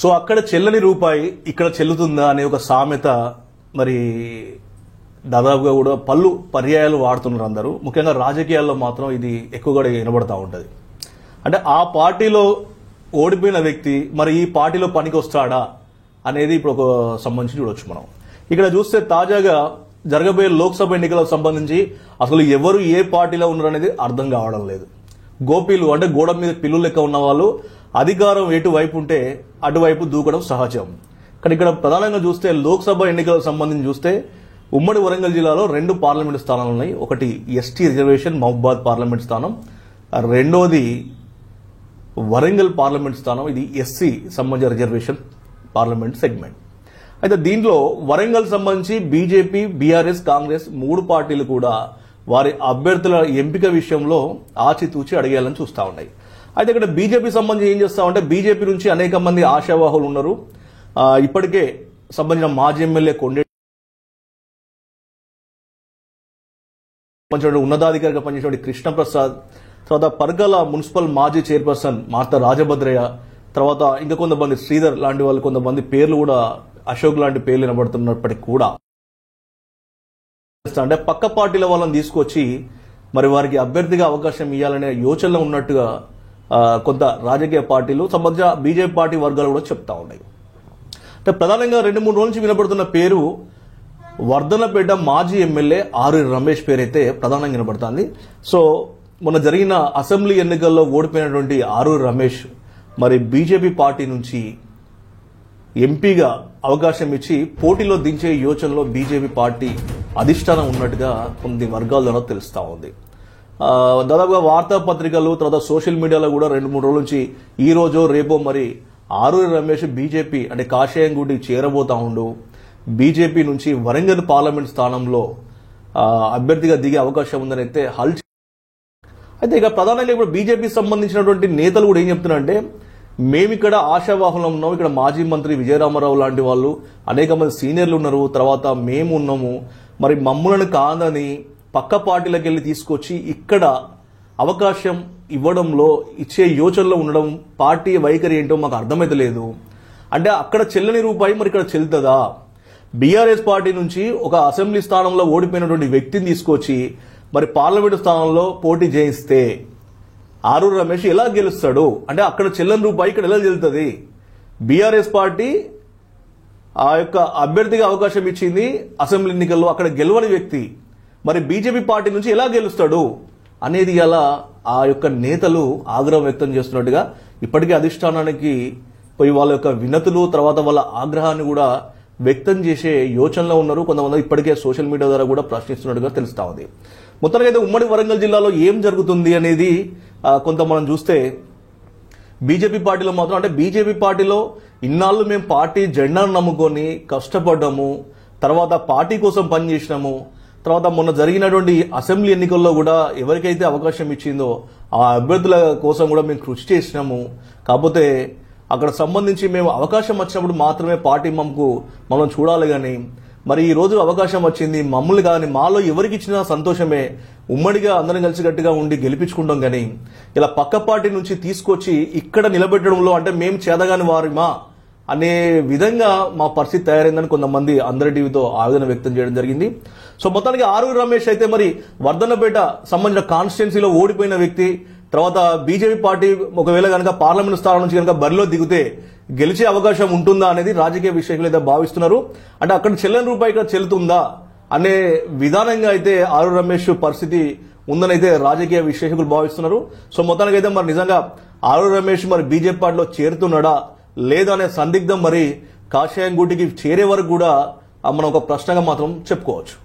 So అక్కడ చెల్లని రూపాయి ఇక్కడ చెల్లుతుందా అనే ఒక సామెత మరి దాదాపుగా కూడా పలు పర్యాయాలు వాడుతున్నారు అందరూ. ముఖ్యంగా రాజకీయాల్లో మాత్రం ఇది ఎక్కువగా వినబడతా ఉంటుంది. అంటే ఆ పార్టీలో ఓడిపోయిన వ్యక్తి మరి ఈ పార్టీలో పనికి వస్తాడా అనేది ఇప్పుడు ఒక సంబంధించి చూడొచ్చు మనం. ఇక్కడ చూస్తే తాజాగా జరగబోయే లోక్సభ ఎన్నికలకు సంబంధించి అసలు ఎవరు ఏ పార్టీలో ఉన్నారనేది అర్థం కావడం లేదు. గోపీలు అంటే గోడ మీద పిల్లు లెక్క ఉన్న వాళ్ళు అధికారం ఎటువైపు ఉంటే అటువైపు దూకడం సహజం. కానీ ఇక్కడ ప్రధానంగా చూస్తే లోక్సభ ఎన్నికలకు సంబంధించి చూస్తే ఉమ్మడి వరంగల్ జిల్లాలో 2 పార్లమెంటు స్థానాలు ఉన్నాయి. ఒకటి ఎస్టీ రిజర్వేషన్ మహబూబాద్ పార్లమెంట్ స్థానం, రెండోది వరంగల్ పార్లమెంట్ స్థానం. ఇది ఎస్సీ సంబంధించిన రిజర్వేషన్ పార్లమెంట్ సెగ్మెంట్. అయితే దీంట్లో వరంగల్ సంబంధించి బీజేపీ, బీఆర్ఎస్, కాంగ్రెస్ 3 పార్టీలు కూడా వారి అభ్యర్థుల ఎంపిక విషయంలో ఆచితూచి అడిగేయాలని చూస్తా ఉన్నాయి. అయితే ఇక్కడ బీజేపీ సంబంధించి ఏం చేస్తామంటే బీజేపీ నుంచి అనేక మంది ఆశావాహులు ఉన్నారు. ఇప్పటికే సంబంధించిన మాజీ ఎమ్మెల్యే కొండే ఉన్నతాధికారిగా పనిచేసిన కృష్ణప్రసాద్, తర్వాత పర్గల మున్సిపల్ మాజీ చైర్పర్సన్ మార్త రాజభద్రయ్య, తర్వాత ఇంకా కొంతమంది శ్రీధర్ లాంటి వాళ్ళు కొంతమంది పేర్లు కూడా అశోక్ లాంటి పేర్లు వినబడుతున్నప్పటికీ కూడా అంటే పక్క పార్టీల వాళ్ళని తీసుకొచ్చి మరి వారికి అభ్యర్థిగా అవకాశం ఇవ్వాలనే యోచనలో ఉన్నట్టుగా కొంత రాజకీయ పార్టీలు సంబంధించిన బీజేపీ పార్టీ వర్గాలు కూడా చెప్తా ఉన్నాయి. అంటే ప్రధానంగా 2-3 రోజుల నుంచి వినబడుతున్న పేరు వర్ధనపేట మాజీ ఎమ్మెల్యే ఆరూరి రమేష్ పేరైతే ప్రధానంగా వినబడుతుంది. సో మొన్న జరిగిన అసెంబ్లీ ఎన్నికల్లో ఓడిపోయినటువంటి ఆరూరి రమేష్ మరి బీజేపీ పార్టీ నుంచి ఎంపీగా అవకాశం ఇచ్చి పోటీలో దించే యోచనలో బీజేపీ పార్టీ అధిష్టానం ఉన్నట్టుగా కొన్ని వర్గాల ద్వారా తెలుస్తా ఉంది. దాదాపుగా వార్తాపత్రికలు తర్వాత సోషల్ మీడియాలో కూడా 2-3 రోజుల నుంచి ఈ రోజు రేపో మరి ఆరూరి రమేష్ బీజేపీ అంటే కాషాయంగుడి చేరబోతా ఉండు, బీజేపీ నుంచి వరంగల్ పార్లమెంట్ స్థానంలో అభ్యర్థిగా దిగే అవకాశం ఉందని అయితే అయితే ఇక ప్రధానంగా ఇప్పుడు బీజేపీకి సంబంధించినటువంటి నేతలు కూడా ఏం చెప్తున్నారంటే మేమిక్కడ ఆశావాహులం ఉన్నాము, ఇక్కడ మాజీ మంత్రి విజయరామారావు లాంటి వాళ్ళు అనేక మంది సీనియర్లు ఉన్నారు, తర్వాత మేము ఉన్నాము, మరి మమ్ములను కాదని పక్క పార్టీలకు వెళ్ళి తీసుకొచ్చి ఇక్కడ అవకాశం ఇవ్వడంలో ఇచ్చే యోచనలో ఉండడం పార్టీ వైఖరి ఏంటో మాకు అర్థమైతలేదు. అంటే అక్కడ చెల్లని రూపాయి మరి ఇక్కడ చెల్లుతుందా? బీఆర్ఎస్ పార్టీ నుంచి ఒక అసెంబ్లీ స్థానంలో ఓడిపోయినటువంటి వ్యక్తిని తీసుకొచ్చి మరి పార్లమెంటు స్థానంలో పోటీ చేయిస్తే ఆరూరి రమేష్ ఎలా గెలుస్తాడు? అంటే అక్కడ చెల్లని రూపాయి ఇక్కడ ఎలా చెల్లుతుంది? బీఆర్ఎస్ పార్టీ ఆ యొక్క అభ్యర్థిగా అవకాశం ఇచ్చింది అసెంబ్లీ ఎన్నికల్లో, అక్కడ గెలవని వ్యక్తి మరి బీజేపీ పార్టీ నుంచి ఎలా గెలుస్తాడు అనేది అలా ఆ యొక్క నేతలు ఆగ్రహం వ్యక్తం చేస్తున్నట్టుగా ఇప్పటికే అధిష్టానానికి పోయి వాళ్ళ యొక్క వినతులు తర్వాత వాళ్ళ ఆగ్రహాన్ని కూడా వ్యక్తం చేసే యోచనలో ఉన్నారు. కొంతమంది ఇప్పటికే సోషల్ మీడియా ద్వారా కూడా ప్రశ్నిస్తున్నట్టుగా తెలుస్తా ఉంది. మొత్తానికి అయితే ఉమ్మడి వరంగల్ జిల్లాలో ఏం జరుగుతుంది అనేది కొంత మనం చూస్తే బీజేపీ పార్టీలో మాత్రం అంటే బీజేపీ పార్టీలో ఇన్నాళ్ళు మేము పార్టీ జెండాను నమ్ముకొని కష్టపడ్డాము, తర్వాత పార్టీ కోసం పనిచేసినాము, తర్వాత మొన్న జరిగినటువంటి అసెంబ్లీ ఎన్నికల్లో కూడా ఎవరికైతే అవకాశం ఇచ్చిందో ఆ అభ్యర్థుల కోసం కూడా మేము కృషి చేసినాము. కాకపోతే అక్కడ సంబంధించి మేము అవకాశం వచ్చినప్పుడు మాత్రమే పార్టీ మనం చూడాలి కానీ మరి ఈ రోజు అవకాశం వచ్చింది మమ్మల్ని కానీ మాలో ఎవరికి ఇచ్చినా సంతోషమే, ఉమ్మడిగా అందరం కలిసికట్టుగా ఉండి గెలిపించుకుంటాం కానీ ఇలా పక్క పార్టీ నుంచి తీసుకొచ్చి ఇక్కడ నిలబెట్టడంలో అంటే మేము చేదగాని వారిమా అనే విధంగా మా పరిస్థితి తయారైందని కొంతమంది అందరి టీవీతో ఆవేదన వ్యక్తం చేయడం జరిగింది. సో మొత్తానికి ఆరూరి రమేష్ అయితే మరి వర్ధన్నపేట సంబంధించిన కాన్స్టిట్యున్సీలో ఓడిపోయిన వ్యక్తి, తర్వాత బీజేపీ పార్టీ ఒకవేళ కనుక పార్లమెంట్ స్థానం నుంచి కనుక బరిలో దిగితే గెలిచే అవకాశం ఉంటుందా అనేది రాజకీయ విశ్లేషకులు అయితే భావిస్తున్నారు. అంటే అక్కడ చెల్లని రూపాయి ఇక్కడ చెల్లుతుందా అనే విధానంగా అయితే ఆరూరి రమేష్ పరిస్థితి ఉందని అయితే రాజకీయ విశ్లేషకులు భావిస్తున్నారు. సో మొత్తానికి అయితే మరి నిజంగా ఆరూరి రమేష్ మరి బీజేపీ పార్టీలో చేరుతున్నాడా లేదా అనే సందిగ్ధం మరి కాషాయం గూటికి చేరే వరకు కూడా మనం ఒక ప్రశ్నగా మాత్రం చెప్పుకోవచ్చు.